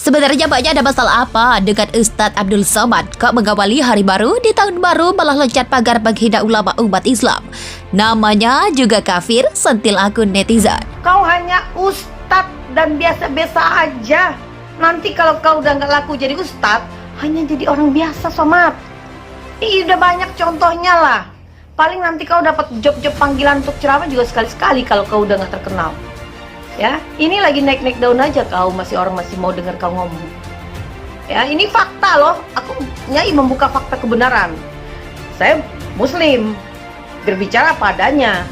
Sebenarnya banyak ada masalah apa dengan Ustadz Abdul Somad kok mengawali hari baru di tahun baru malah loncat pagar menghina ulama umat Islam. Namanya juga kafir, sentil akun netizen. Kau hanya ustadz dan biasa-biasa aja. Nanti kalau kau udah nggak laku jadi ustadz, hanya jadi orang biasa, Somad. Udah banyak contohnya lah. Paling nanti kau dapat job-job panggilan untuk ceramah juga sekali-sekali kalau kau udah nggak terkenal. Ya, ini lagi naik-naik daun aja kau, orang masih mau dengar kau ngomong. Ya, ini fakta loh. Aku nyai membuka fakta kebenaran. Saya Muslim, berbicara padanya.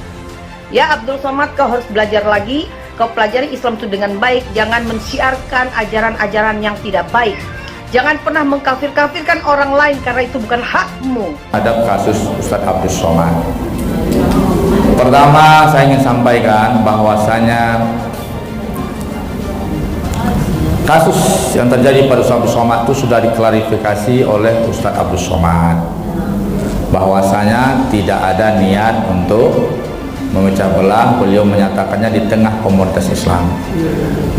Ya Abdul Somad, kau harus belajar lagi. Kau pelajari Islam itu dengan baik. Jangan mensiarkan ajaran-ajaran yang tidak baik. Jangan pernah mengkafir-kafirkan orang lain karena itu bukan hakmu. Ada kasus Ustadz Abdul Somad. Pertama, saya ingin sampaikan bahwasanya kasus yang terjadi pada Ustadz Abdul Somad itu sudah diklarifikasi oleh Ustadz Abdul Somad bahwasanya tidak ada niat untuk memecah belah. Beliau menyatakannya di tengah komunitas Islam.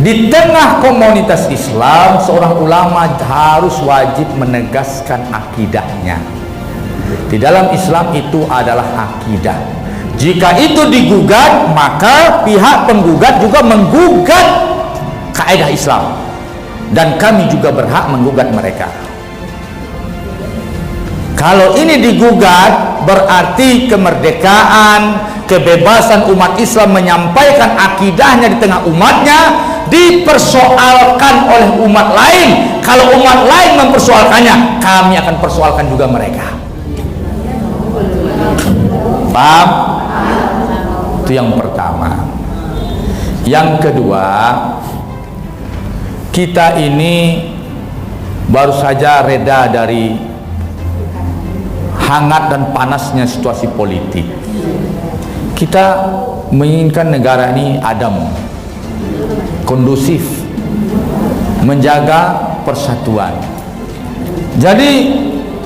Di tengah komunitas Islam, seorang ulama harus wajib menegaskan akidahnya. Di dalam Islam itu adalah akidah. Jika itu digugat, maka pihak penggugat juga menggugat kaidah Islam. Dan kami juga berhak menggugat mereka. Kalau ini digugat, berarti kemerdekaan, kebebasan umat Islam menyampaikan akidahnya di tengah umatnya dipersoalkan oleh umat lain. Kalau umat lain mempersoalkannya, kami akan persoalkan juga mereka. Paham? Itu yang pertama. Yang kedua, kita ini baru saja reda dari hangat dan panasnya situasi politik. Kita menginginkan negara ini adem, kondusif, menjaga persatuan. Jadi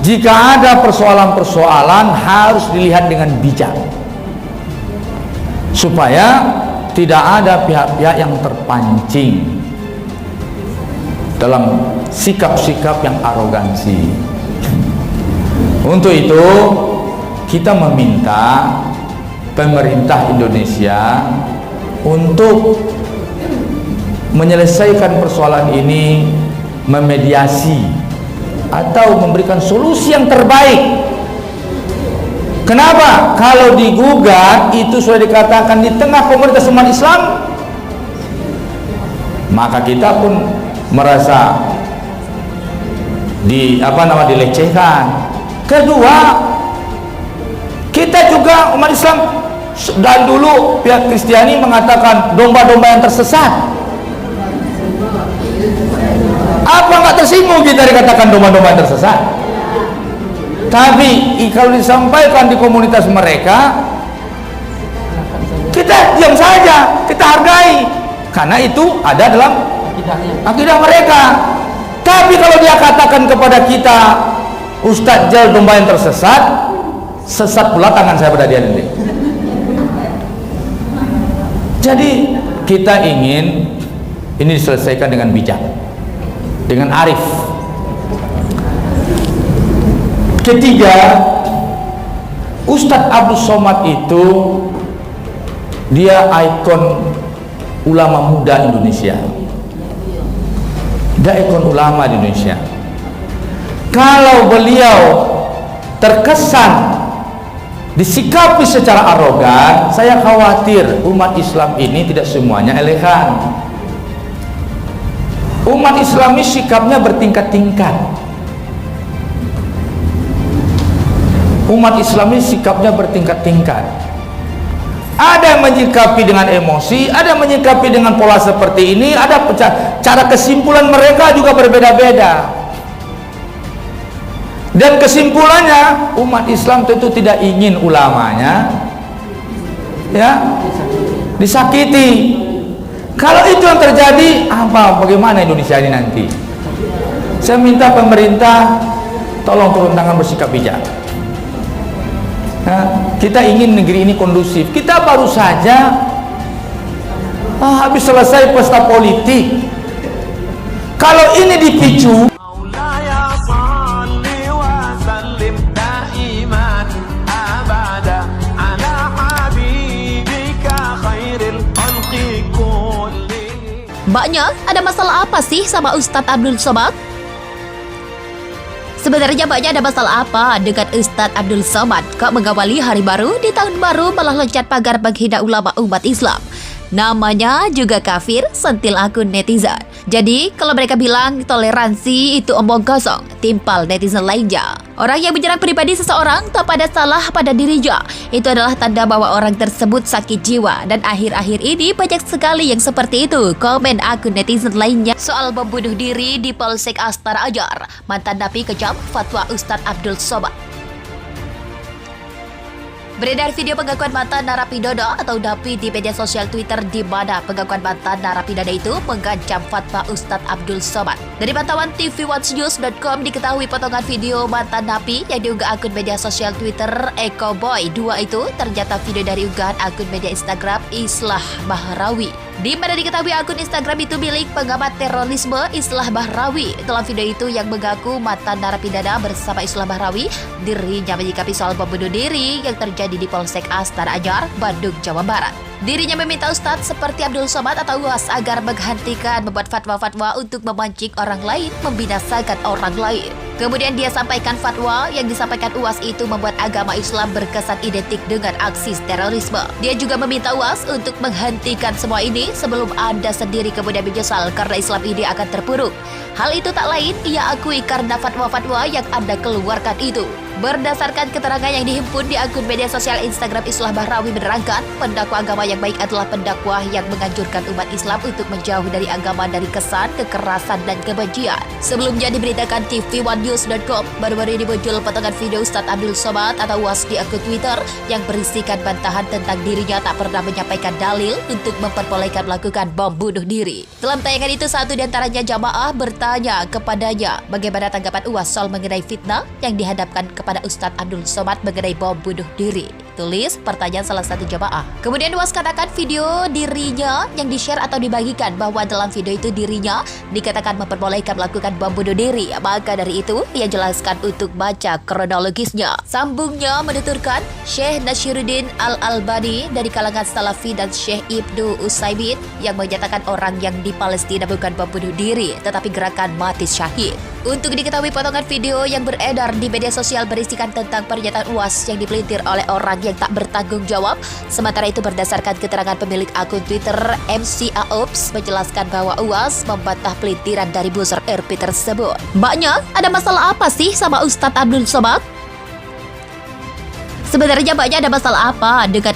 jika ada persoalan-persoalan harus dilihat dengan bijak, supaya tidak ada pihak-pihak yang terpancing dalam sikap-sikap yang arogansi. Untuk itu kita meminta pemerintah Indonesia untuk menyelesaikan persoalan ini, memediasi atau memberikan solusi yang terbaik. Kenapa? Kalau digugat itu sudah dikatakan di tengah komunitas umat Islam, maka kita pun merasa dilecehkan. Kedua, kita juga umat Islam dan dulu pihak Kristiani mengatakan domba-domba yang tersesat. Apa nggak tersinggung kita dikatakan domba-domba yang tersesat? Tapi kalau disampaikan di komunitas mereka, kita diam saja, kita hargai, karena itu ada dalam akidah mereka. Tapi kalau dia katakan kepada kita, Ustadz Jal domba yang tersesat, sesat pula tangan saya pada dia nanti. Jadi kita ingin ini diselesaikan dengan bijak, dengan arif. Ketiga, Ustadz Abdul Somad itu dia ikon ulama muda Indonesia. Dia ikon ulama di Indonesia. Kalau beliau terkesan disikapi secara arogan, saya khawatir umat Islam ini tidak semuanya elegan. Umat Islam ini sikapnya bertingkat-tingkat. Umat Islam ini sikapnya bertingkat-tingkat. Ada yang menyikapi dengan emosi, ada yang menyikapi dengan pola seperti ini, ada cara kesimpulan mereka juga berbeda-beda. Dan kesimpulannya, umat Islam tentu tidak ingin ulamanya disakiti. Kalau itu yang terjadi, bagaimana Indonesia ini nanti? Saya minta pemerintah tolong turun tangan, bersikap bijak. Kita ingin negeri ini kondusif. Kita baru saja habis selesai pesta politik. Kalau ini dipicu, Mbaknya, ada masalah apa sih sama Ustadz Abdul Somad? Sebenarnya mbaknya ada masalah apa dengan Ustadz Abdul Somad kok mengawali hari baru di tahun baru malah loncat pagar menghina ulama umat Islam? Namanya juga kafir, sentil akun netizen. Jadi, kalau mereka bilang toleransi itu omong kosong, timpal netizen lainnya. Orang yang menyerang pribadi seseorang tanpa ada salah pada dirinya, itu adalah tanda bahwa orang tersebut sakit jiwa. Dan akhir-akhir ini banyak sekali yang seperti itu. Komen akun netizen lainnya soal membunuh diri di Polsek Astana Anyar. Mantan napi kejam fatwa Ustadz Abdul Somad. Beredar video pengakuan mantan narapidana atau napi di media sosial Twitter di mana pengakuan mantan narapidana itu mengancam fatwa Ustadz Abdul Somad. Dari pantauan tvOneNews.com diketahui potongan video mantan napi yang diunggah akun media sosial Twitter Ekoboy 2 itu ternyata video dari unggahan akun media Instagram Islah Bahrawi. Di mana diketahui akun Instagram itu milik pengamat terorisme Islah Bahrawi. Dalam video itu yang mengaku mantan narapidana bersama Islah Bahrawi, dirinya menyikapi soal pembunuh diri yang terjadi di Polsek Astana Anyar, Bandung, Jawa Barat. Dirinya meminta Ustadz seperti Abdul Somad atau UAS agar menghentikan membuat fatwa-fatwa untuk memancing orang lain, membinasakan orang lain. Kemudian dia sampaikan fatwa yang disampaikan UAS itu membuat agama Islam berkesan identik dengan aksi terorisme. Dia juga meminta UAS untuk menghentikan semua ini sebelum Anda sendiri kemudian menyesal karena Islam ini akan terpuruk. Hal itu tak lain ia akui karena fatwa-fatwa yang Anda keluarkan itu. Berdasarkan keterangan yang dihimpun di akun media sosial Instagram Islah Bahrawi menerangkan, pendakwa agama yang baik adalah pendakwah yang menganjurkan umat Islam untuk menjauh dari agama dari kesan, kekerasan, dan kebencian. Sebelumnya diberitakan tvOneNews.com, baru-baru ini muncul potongan video Ustadz Abdul Somad atau UAS di akun Twitter yang berisikan bantahan tentang dirinya tak pernah menyampaikan dalil untuk memperbolehkan melakukan bom bunuh diri. Dalam tayangan itu, satu di antaranya jamaah bertanya kepadanya bagaimana tanggapan UAS soal mengenai fitnah yang dihadapkan kepada Ustadz Abdul Somad mengenai bom bunuh diri. Tulis pertanyaan salah satu jamaah. Kemudian UAS katakan video dirinya yang di-share atau dibagikan bahwa dalam video itu dirinya dikatakan memperbolehkan melakukan bom bunuh diri. Maka dari itu, ia jelaskan untuk baca kronologisnya. Sambungnya menuturkan, Syekh Nashiruddin Al-Albani dari kalangan Salafi dan Syekh Ibnu Utsaimin yang menyatakan orang yang di Palestina bukan bom bunuh diri, tetapi gerakan mati syahid. Untuk diketahui, potongan video yang beredar di media sosial berisikan tentang pernyataan UAS yang dipelintir oleh orang yang tak bertanggung jawab. Sementara itu, berdasarkan keterangan pemilik akun Twitter MCAOps menjelaskan bahwa UAS membantah pelintiran dari buzzer RP tersebut. Mbaknya, ada masalah apa sih sama Ustadz Abdul Somad? Sebenarnya mbaknya ada masalah apa dengan